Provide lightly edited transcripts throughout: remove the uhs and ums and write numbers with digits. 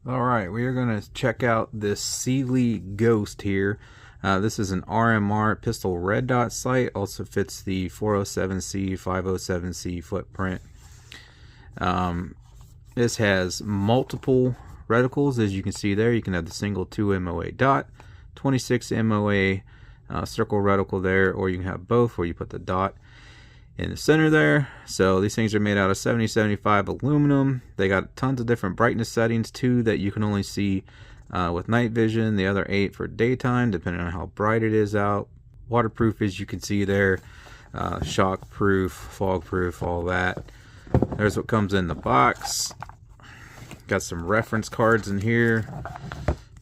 Alright, we are going to check out this Cyelee Ghost here. This is an RMR pistol red dot sight. Also fits the 407C, 507C footprint. This has multiple reticles, as you can see there. You can have the single 2 MOA dot, 26 MOA circle reticle there, or you can have both where you put the dot in the center there. So these things are made out of 7075 aluminum. They got tons of different brightness settings, 2 that you can only see with night vision, the other 8 for daytime depending on how bright it is out. Waterproof, as you can see there, shock proof, fog proof, all that. There's what comes in the box. Got some reference cards in here.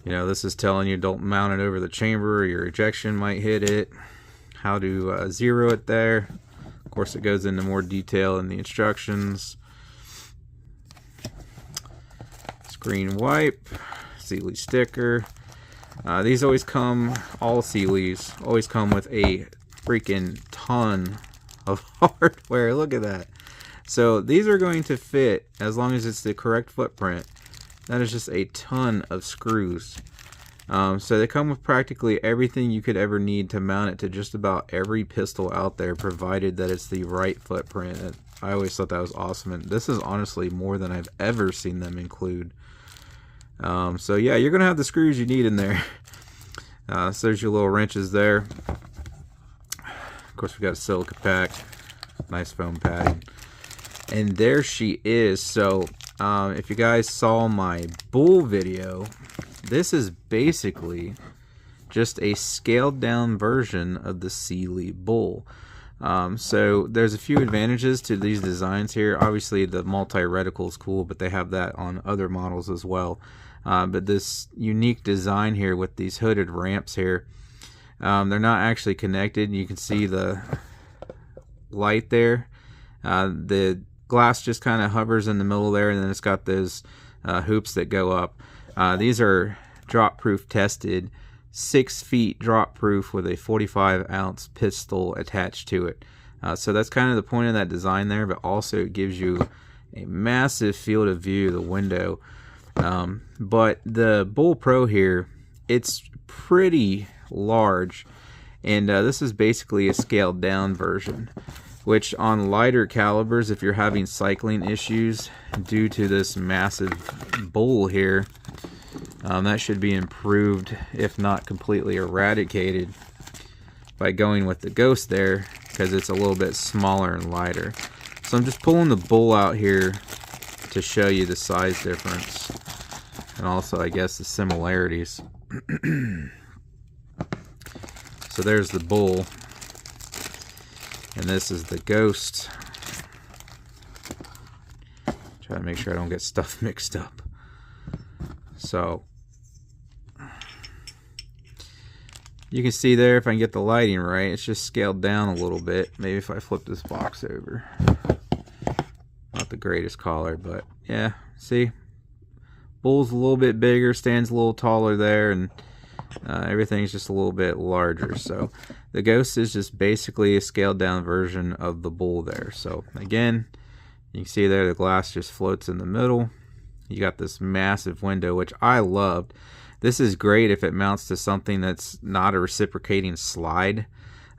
You know, this is telling you don't mount it over the chamber or your ejection might hit it. How to zero it there. Of course, it goes into more detail in the instructions. Screen wipe, Cyelee sticker. These always come, all Cyelees always come with a freaking ton of hardware. Look at that. So these are going to fit as long as it's the correct footprint. That is just a ton of screws. So they come with practically everything you could ever need to mount it to just about every pistol out there, provided that it's the right footprint. And I always thought that was awesome, and this is honestly more than I've ever seen them include. So yeah, you're gonna have the screws you need in there. So there's your little wrenches there. Of course, we got a silica pack, nice foam padding, and there she is. So if you guys saw my bull video, this is basically just a scaled down version of the Cyelee bull. So there's a few advantages to these designs here. Obviously the multi-reticle is cool, but they have that on other models as well. But this unique design here with these hooded ramps here, they're not actually connected. You can see the light there. The glass just kind of hovers in the middle there, and then it's got those hoops that go up. These are drop proof tested, 6 feet drop proof with a 45-ounce pistol attached to it. So that's kind of the point of that design there, but also it gives you a massive field of view of the window. But the Bull Pro here, it's pretty large, and this is basically a scaled down version, which on lighter calibers, if you're having cycling issues due to this massive bull here, that should be improved, if not completely eradicated, by going with the Ghost there, because it's a little bit smaller and lighter. So I'm just pulling the bull out here to show you the size difference, and also I guess the similarities. So there's the bull, and this is the Ghost. Try to make sure I don't get stuff mixed up. So you can see there, if I can get the lighting right, it's just scaled down a little bit. Maybe if I flip this box over. Not the greatest collar, but yeah, see? Bull's a little bit bigger, stands a little taller there, and everything's just a little bit larger. So the Ghost is just basically a scaled down version of the bull there. So again, you can see there the glass just floats in the middle. You got this massive window, which I loved. This is great if it mounts to something that's not a reciprocating slide.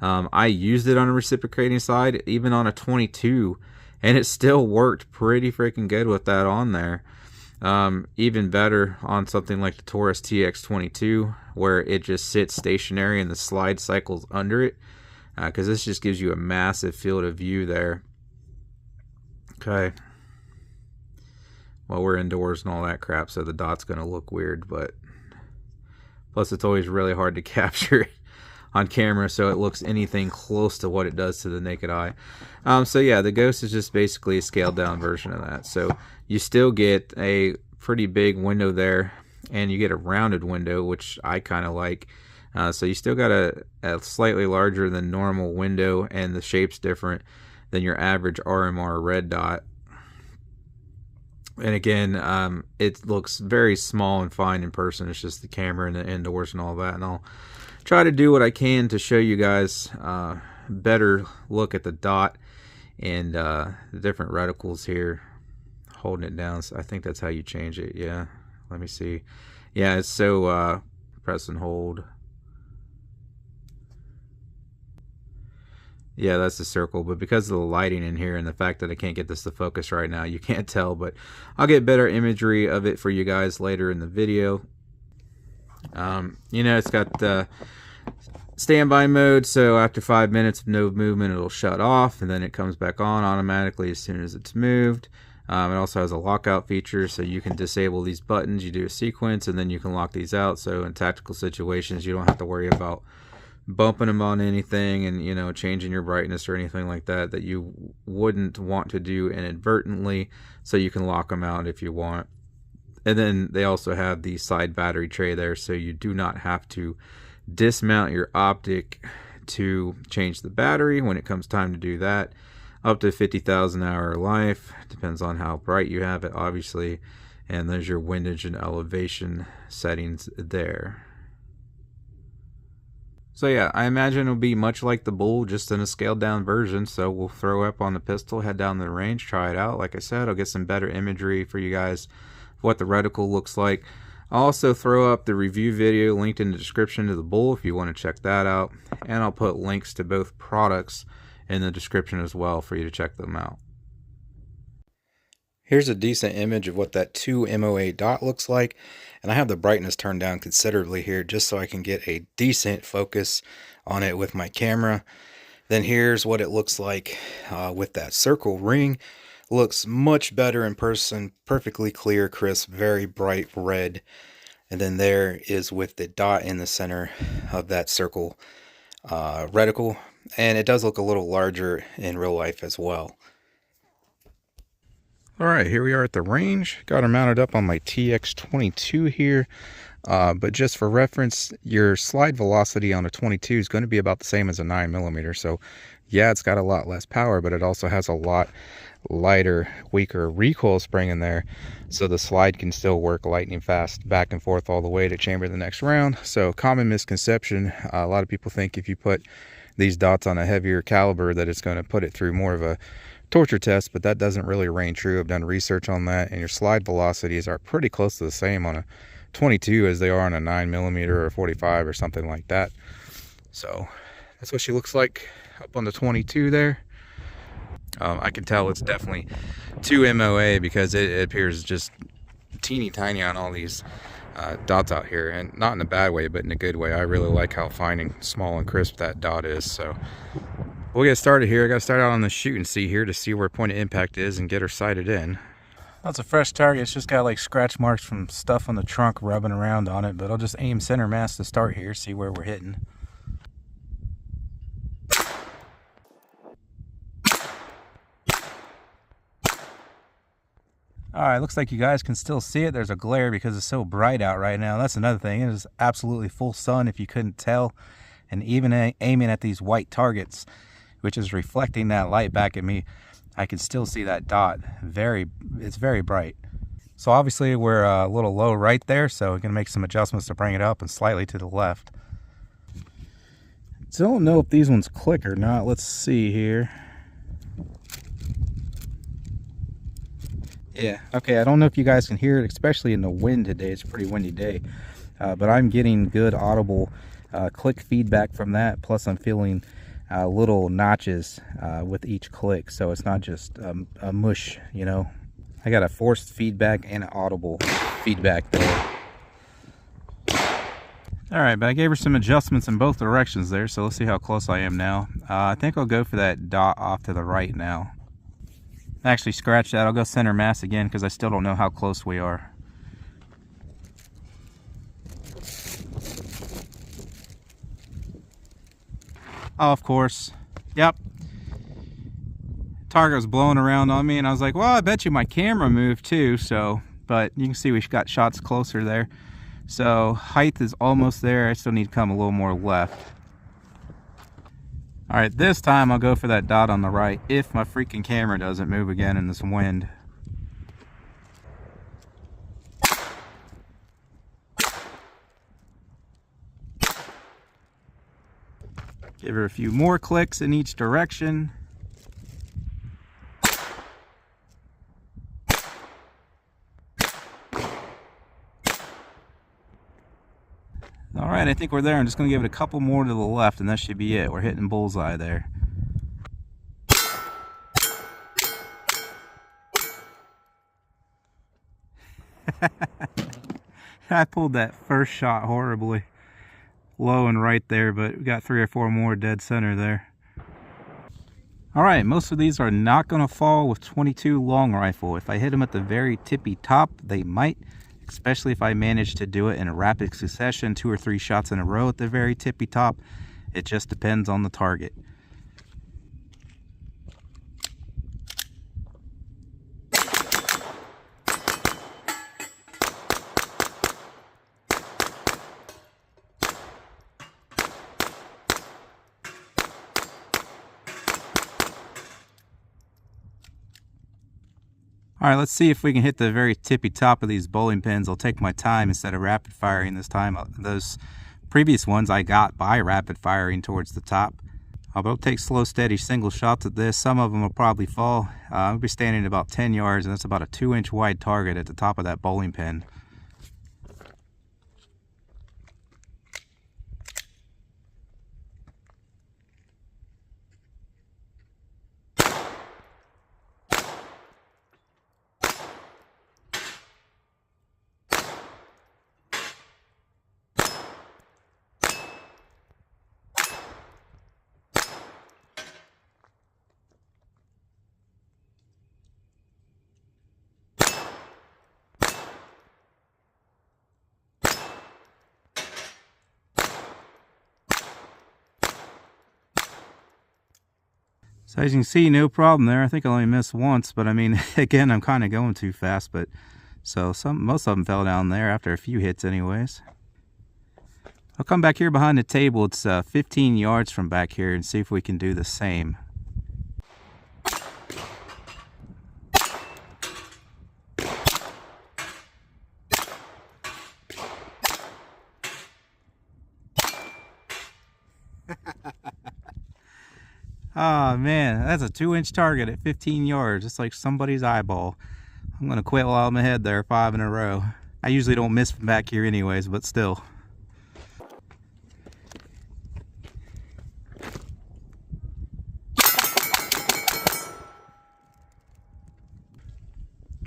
I used it on a reciprocating slide, even on a 22, and it still worked pretty freaking good with that on there. Even better on something like the Taurus TX22, where it just sits stationary and the slide cycles under it, because this just gives you a massive field of view there. Okay. Well, we're indoors and all that crap, so the dot's going to look weird, but plus it's always really hard to capture it on camera so it looks anything close to what it does to the naked eye. So yeah, the Ghost is just basically a scaled down version of that. So you still get a pretty big window there, and you get a rounded window, which I kind of like. So you still got a slightly larger than normal window, and the shape's different than your average RMR red dot. And again, it looks very small and fine in person. It's just the camera and the indoors and all that. And I'll try to do what I can to show you guys better look at the dot and the different reticles here. Holding it down, so I think that's how you change it. Yeah, Let me see. Yeah, it's so press and hold. Yeah, that's the circle, but because of the lighting in here and the fact that I can't get this to focus right now, you can't tell, but I'll get better imagery of it for you guys later in the video. You know, it's got the standby mode, so after 5 minutes of no movement, it'll shut off, and then it comes back on automatically as soon as it's moved. It also has a lockout feature, so you can disable these buttons. You do a sequence, and then you can lock these out, so in tactical situations, you don't have to worry about bumping them on anything and, you know, changing your brightness or anything like that you wouldn't want to do inadvertently, so you can lock them out if you want. And then they also have the side battery tray there, so you do not have to dismount your optic to change the battery when it comes time to do that. Up to 50,000 hour life, depends on how bright you have it, obviously. And there's your windage and elevation settings there. So yeah, I imagine it'll be much like the Bull, just in a scaled down version. So we'll throw up on the pistol, head down the range, try it out. Like I said, I'll get some better imagery for you guys of what the reticle looks like. I'll also throw up the review video linked in the description to the Bull if you want to check that out. And I'll put links to both products in the description as well for you to check them out. Here's a decent image of what that 2 MOA dot looks like, and I have the brightness turned down considerably here just so I can get a decent focus on it with my camera. Then here's what it looks like with that circle ring. Looks much better in person, perfectly clear, crisp, very bright red. And then there is with the dot in the center of that circle reticle, and it does look a little larger in real life as well. Alright, here we are at the range. Got her mounted up on my TX22 here. But just for reference, your slide velocity on a 22 is going to be about the same as a 9mm. So yeah, it's got a lot less power, but it also has a lot lighter, weaker recoil spring in there. So the slide can still work lightning fast back and forth all the way to chamber the next round. So common misconception, a lot of people think if you put these dots on a heavier caliber that it's going to put it through more of a torture test, but that doesn't really ring true. I've done research on that, and your slide velocities are pretty close to the same on a 22 as they are on a 9mm or a 45 or something like that. So that's what she looks like up on the 22 there. I can tell it's definitely 2 MOA because it appears just teeny tiny on all these dots out here, and not in a bad way, but in a good way. I really like how fine and small and crisp that dot is. So we'll get started here. I got to start out on the shoot and see here to see where point of impact is and get her sighted in. That's a fresh target. It's just got like scratch marks from stuff on the trunk rubbing around on it, but I'll just aim center mass to start here, see where we're hitting. Alright, looks like you guys can still see it. There's a glare because it's so bright out right now. That's another thing. It is absolutely full sun if you couldn't tell. And even aiming at these white targets, which is reflecting that light back at me, I can still see that dot. It's very bright. So obviously we're a little low right there, so we're going to make some adjustments to bring it up and slightly to the left. Don't know if these ones click or not. Let's see here. Yeah, okay, I don't know if you guys can hear it, especially in the wind today. It's a pretty windy day. But I'm getting good audible click feedback from that. Plus I'm feeling little notches with each click. So it's not just a mush, you know. I got a forced feedback and an audible feedback there. Alright, but I gave her some adjustments in both directions there. So let's see how close I am now. I think I'll go for that dot off to the right now. Actually, scratch that. I'll go center mass again because I still don't know how close we are. Oh, of course. Yep. Target was blowing around on me, and I was like, well, I bet you my camera moved too. So, but you can see we've got shots closer there. So height is almost there. I still need to come a little more left. Alright, this time I'll go for that dot on the right if my freaking camera doesn't move again in this wind. Give her a few more clicks in each direction. All right, I think we're there. I'm just going to give it a couple more to the left, and that should be it. We're hitting bullseye there. I pulled that first shot horribly. Low and right there, but we got 3 or 4 more dead center there. All right, most of these are not going to fall with 22 long rifle. If I hit them at the very tippy top, they might, especially if I manage to do it in a rapid succession, 2 or 3 shots in a row at the very tippy top. It just depends on the target. All right, let's see if we can hit the very tippy top of these bowling pins. I'll take my time instead of rapid firing this time. Those previous ones I got by rapid firing towards the top. But I'll take slow, steady single shots at this. Some of them will probably fall. I'll be standing at about 10 yards, and that's about a 2-inch wide target at the top of that bowling pin. So as you can see, no problem there. I think I only missed once, but I mean, again, I'm kind of going too fast. But so most of them fell down there after a few hits anyways. I'll come back here behind the table. It's 15 yards from back here and see if we can do the same. Oh man, that's a 2-inch target at 15 yards. It's like somebody's eyeball. I'm gonna quit while I'm ahead there, 5 in a row. I usually don't miss from back here anyways, but still.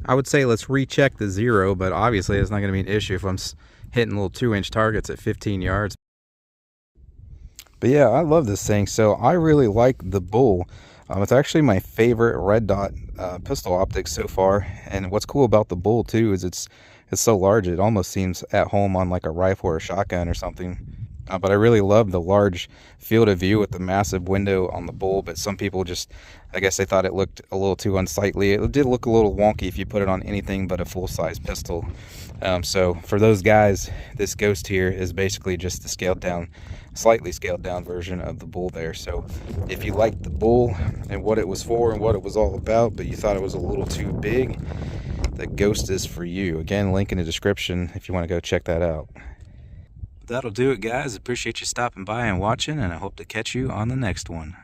I would say let's recheck the 0, but obviously it's not gonna be an issue if I'm hitting little 2-inch targets at 15 yards. But yeah, I love this thing. So I really like the Bull. It's actually my favorite red dot pistol optic so far. And what's cool about the Bull too is it's so large it almost seems at home on like a rifle or a shotgun or something. But I really love the large field of view with the massive window on the Bull. But some people just, I guess they thought it looked a little too unsightly. It did look a little wonky if you put it on anything but a full-size pistol. So for those guys, this Ghost here is basically just the scaled down, slightly scaled down version of the Bull there. So if you liked the Bull and what it was for and what it was all about, but you thought it was a little too big, the Ghost is for you. Again, link in the description if you want to go check that out. That'll do it, guys. Appreciate you stopping by and watching, and I hope to catch you on the next one.